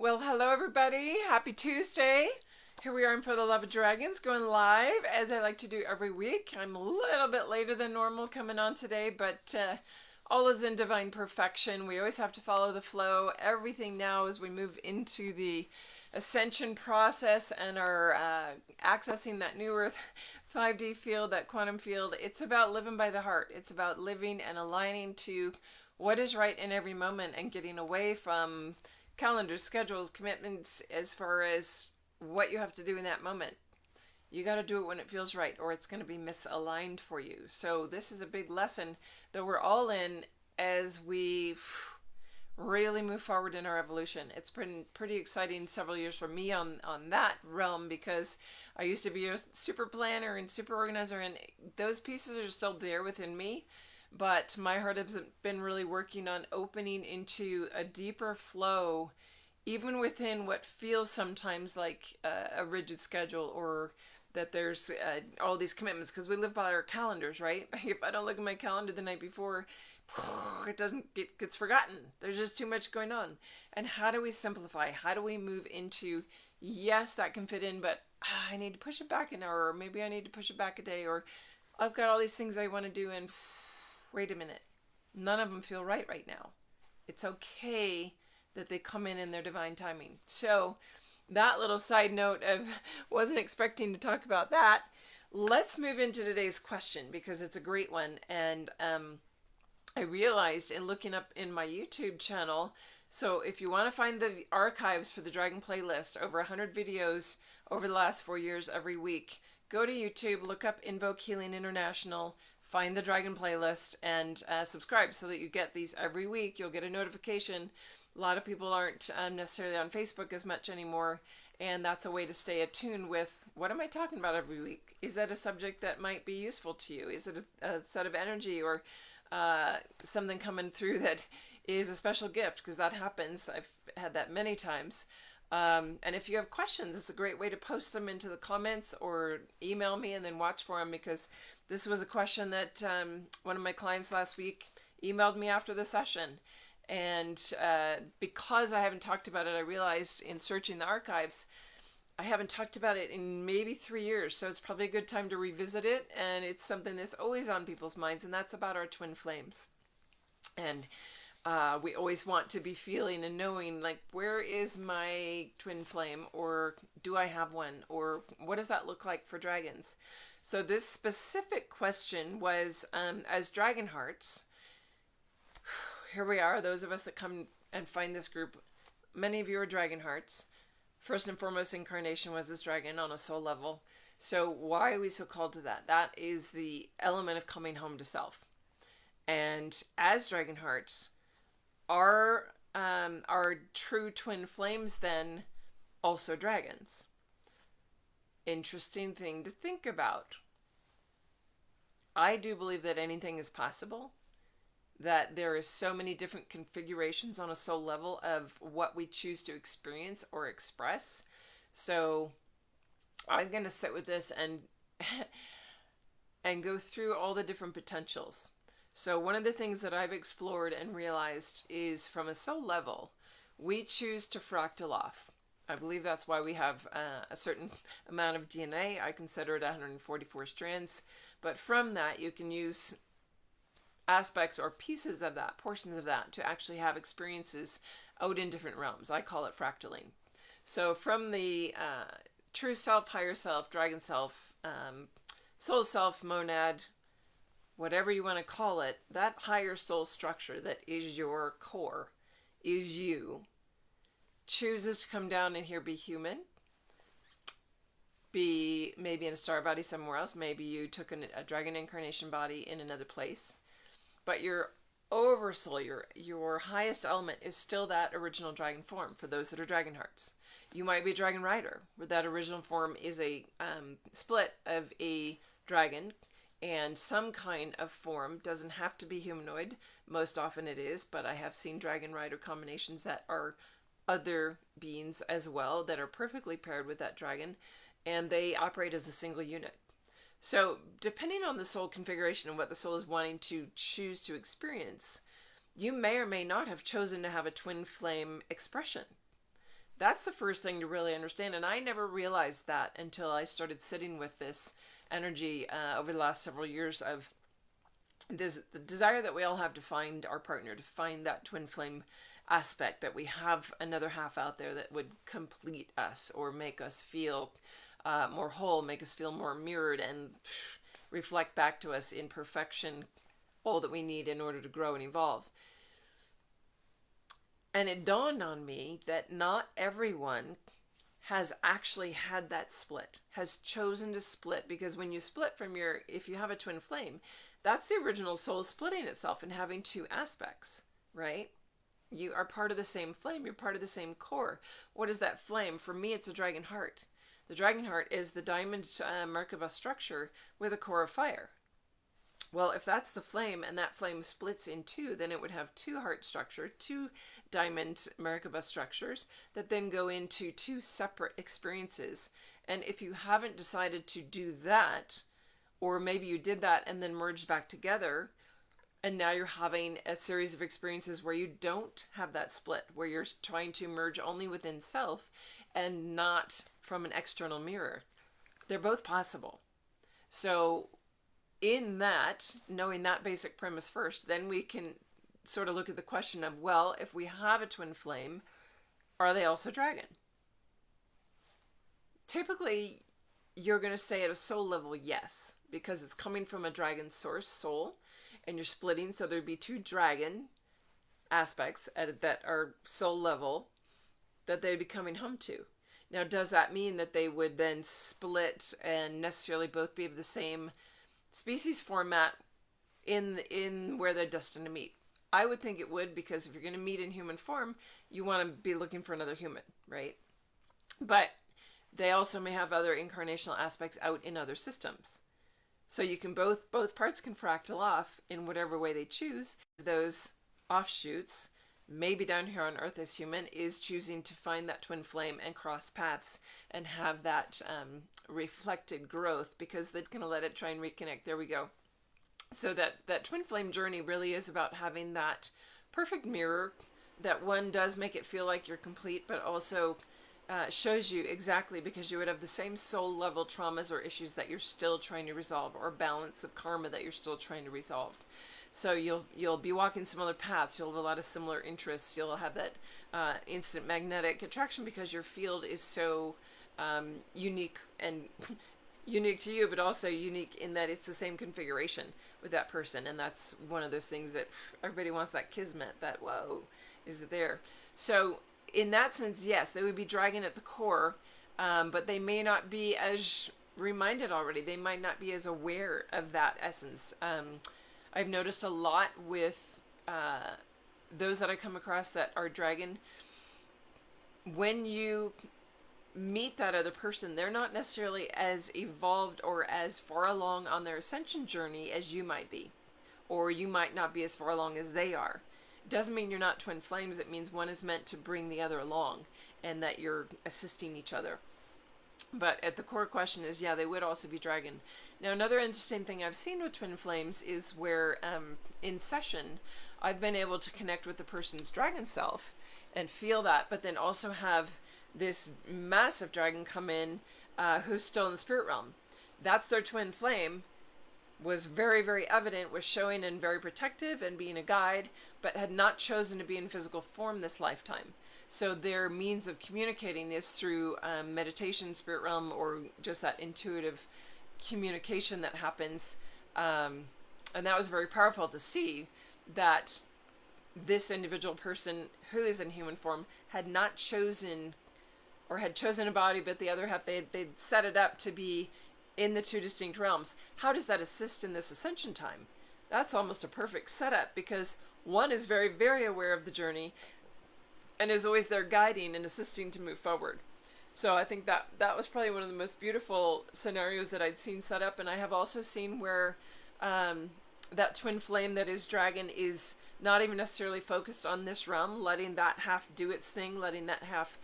Well, hello everybody. Happy Tuesday. Here we are in For the Love of Dragons, going live as I like to do every week. I'm a little bit later than normal coming on today, but all is in divine perfection. We always have to follow the flow. Everything now as we move into the ascension process and are accessing that new earth 5D field, that quantum field. It's about living by the heart. It's about living and aligning to what is right in every moment and getting away from calendars, schedules, commitments as far as what you have to do in that moment. You got to do it when it feels right or it's going to be misaligned for you. So this is a big lesson that we're all in as we really move forward in our evolution. It's been pretty exciting several years for me on that realm because I used to be a super planner and super organizer, and those pieces are still there within me. But my heart has been really working on opening into a deeper flow, even within what feels sometimes like a rigid schedule, or that there's all these commitments, because we live by our calendars, right? If I don't look at my calendar the night before, it gets forgotten. There's just too much going on. And how do we simplify? How do we move into, yes, that can fit in, but I need to push it back an hour, or maybe I need to push it back a day, or I've got all these things I want to do, and wait a minute, none of them feel right now. It's okay that they come in their divine timing. So that little side note of wasn't expecting to talk about that. Let's move into today's question because it's a great one. And I realized in looking up in my YouTube channel, so if you want to find the archives for the Dragon playlist, over 100 videos over the last 4 years every week, go to YouTube, look up Invoke Healing International, find the Dragon playlist, and subscribe so that you get these every week. You'll get a notification. A lot of people aren't necessarily on Facebook as much anymore, and that's a way to stay attuned with what am I talking about every week. Is that a subject that might be useful to you? Is it a set of energy or something coming through that is a special gift? Because that happens. I've had that many times. And if you have questions, it's a great way to post them into the comments or email me and then watch for them, because this was a question that one of my clients last week emailed me after the session. And because I haven't talked about it, I realized in searching the archives, I haven't talked about it in maybe 3 years. So it's probably a good time to revisit it. And it's something that's always on people's minds, and that's about our twin flames. And we always want to be feeling and knowing, like, where is my twin flame, or do I have one, or what does that look like for dragons? So this specific question was, as DragonHearts, here we are, those of us that come and find this group, many of you are DragonHearts. First and foremost incarnation was this dragon on a soul level. So why are we so called to that? That is the element of coming home to self. And as DragonHearts, are our true twin flames then also dragons? Interesting thing to think about. I do believe that anything is possible, that there is so many different configurations on a soul level of what we choose to experience or express. So I'm going to sit with this and and go through all the different potentials. So one of the things that I've explored and realized is, from a soul level, we choose to fractal off. I believe that's why we have a certain amount of DNA. I consider it 144 strands. But from that, you can use aspects or pieces of that, portions of that, to actually have experiences out in different realms. I call it fractaling. So from the true self, higher self, dragon self, soul self, monad, whatever you want to call it, that higher soul structure that is your core, is you, chooses to come down and here be human, be maybe in a star body somewhere else, maybe you took a dragon incarnation body in another place, but your oversoul, your highest element is still that original dragon form for those that are DragonHearts. You might be a dragon rider, where that original form is a split of a dragon and some kind of form. Doesn't have to be humanoid. Most often it is, but I have seen dragon rider combinations that are other beings as well that are perfectly paired with that dragon, and they operate as a single unit. So depending on the soul configuration and what the soul is wanting to choose to experience, you may or may not have chosen to have a twin flame expression. That's the first thing to really understand. And I never realized that until I started sitting with this energy over the last several years of this, the desire that we all have to find our partner, to find that twin flame aspect, that we have another half out there that would complete us or make us feel more whole, make us feel more mirrored, and reflect back to us in perfection all that we need in order to grow and evolve. And it dawned on me that not everyone has actually had that split, has chosen to split, because when you split from your, if you have a twin flame, that's the original soul splitting itself and having two aspects, right? You are part of the same flame. You're part of the same core. What is that flame? For me, it's a dragon heart. The dragon heart is the diamond Merkaba structure with a core of fire. Well, if that's the flame and that flame splits in two, then it would have two heart structure, two diamond Merkaba structures that then go into two separate experiences. And if you haven't decided to do that, or maybe you did that and then merged back together, and now you're having a series of experiences where you don't have that split, where you're trying to merge only within self and not from an external mirror. They're both possible. So in that, knowing that basic premise first, then we can sort of look at the question of, well, if we have a twin flame, are they also dragon? Typically, you're going to say at a soul level, yes, because it's coming from a dragon source soul, and you're splitting, so there'd be two dragon aspects that are soul level that they'd be coming home to. Now, does that mean that they would then split and necessarily both be of the same species format in where they're destined to meet? I would think it would, because if you're going to meet in human form, you want to be looking for another human, right? But they also may have other incarnational aspects out in other systems. So you can both parts can fractal off in whatever way they choose. Those offshoots, maybe down here on Earth as human, is choosing to find that twin flame and cross paths and have that reflected growth, because they're going to let it try and reconnect. There we go. So that twin flame journey really is about having that perfect mirror that one does make it feel like you're complete, but also shows you exactly, because you would have the same soul level traumas or issues that you're still trying to resolve, or balance of karma that you're still trying to resolve. So you'll be walking similar paths. You'll have a lot of similar interests. You'll have that instant magnetic attraction, because your field is so unique, and unique to you, but also unique in that it's the same configuration with that person. And that's one of those things that everybody wants, that kismet, that whoa, is it there? So in that sense, yes, they would be dragon at the core, but they may not be as reminded already. They might not be as aware of that essence. I've noticed a lot with those that I come across that are dragon. When you meet that other person, they're not necessarily as evolved or as far along on their ascension journey as you might be, or you might not be as far along as they are. It doesn't mean you're not twin flames. It means one is meant to bring the other along, and that you're assisting each other. But at the core question is, yeah, they would also be dragon. Now, another interesting thing I've seen with twin flames is where in session, I've been able to connect with the person's dragon self and feel that, but then also have this massive dragon come in who's still in the spirit realm. That's their twin flame, was very, very evident, was showing and very protective and being a guide, but had not chosen to be in physical form this lifetime. So their means of communicating is through meditation, spirit realm, or just that intuitive communication that happens. And that was very powerful to see that this individual person who is in human form had not chosen, or had chosen a body, but the other half, they'd set it up to be in the two distinct realms. How does that assist in this ascension time? That's almost a perfect setup, because one is very, very aware of the journey and is always there guiding and assisting to move forward. So I think that was probably one of the most beautiful scenarios that I'd seen set up. And I have also seen where that twin flame that is dragon is not even necessarily focused on this realm, letting that half do its thing, letting that half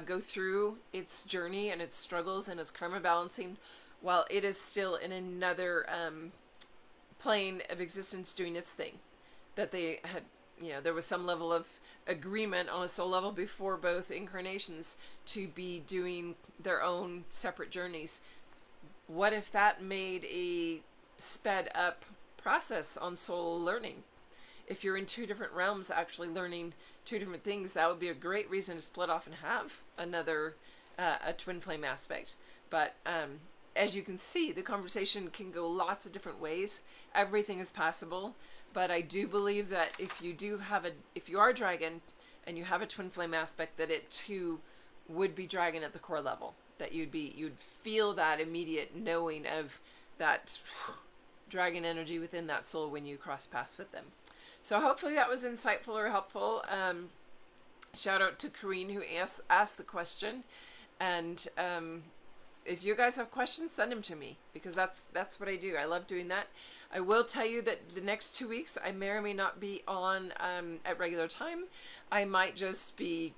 go through its journey and its struggles and its karma balancing, while it is still in another plane of existence doing its thing that they had, there was some level of agreement on a soul level before both incarnations to be doing their own separate journeys. What if that made a sped up process on soul learning? If you're in two different realms actually learning two different things, that would be a great reason to split off and have another a twin flame aspect. But as you can see, the conversation can go lots of different ways. Everything is possible. But I do believe that if you are a dragon and you have a twin flame aspect, that it too would be dragon at the core level. That you'd feel that immediate knowing of that dragon energy within that soul when you cross paths with them. So hopefully that was insightful or helpful. Shout out to Kareen who asked the question. And if you guys have questions, send them to me, because that's what I do. I love doing that. I will tell you that the next 2 weeks I may or may not be on at regular time. I might just be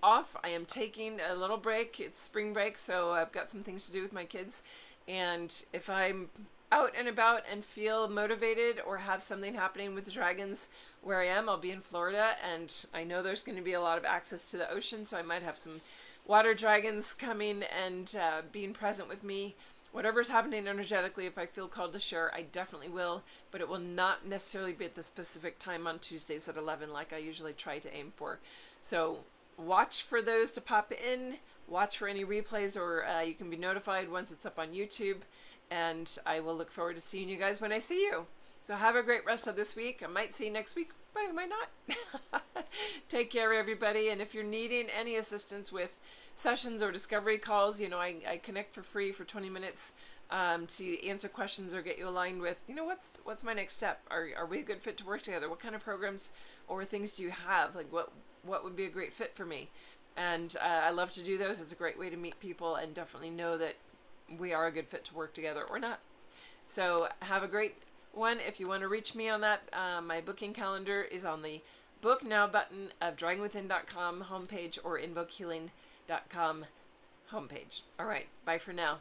off. I am taking a little break. It's spring break, so I've got some things to do with my kids. And if I'm out and about and feel motivated or have something happening with the dragons where I am, I'll be in Florida, and I know there's going to be a lot of access to the ocean, so I might have some water dragons coming and being present with me. Whatever's happening energetically, if I feel called to share, I definitely will, but it will not necessarily be at the specific time on Tuesdays at 11 like I usually try to aim for. So watch for those to pop in, watch for any replays, or you can be notified once it's up on YouTube, and I will look forward to seeing you guys when I see you. So have a great rest of this week. I might see you next week, but I might not. Take care, everybody. And if you're needing any assistance with sessions or discovery calls, I connect for free for 20 minutes to answer questions or get you aligned with, what's my next step? Are we a good fit to work together? What kind of programs or things do you have? Like what would be a great fit for me? And I love to do those. It's a great way to meet people and definitely know that we are a good fit to work together or not. So have a great one. If you want to reach me on that, my booking calendar is on the Book Now button of DragonWithin.com homepage or InvokeHealing.com homepage. All right, bye for now.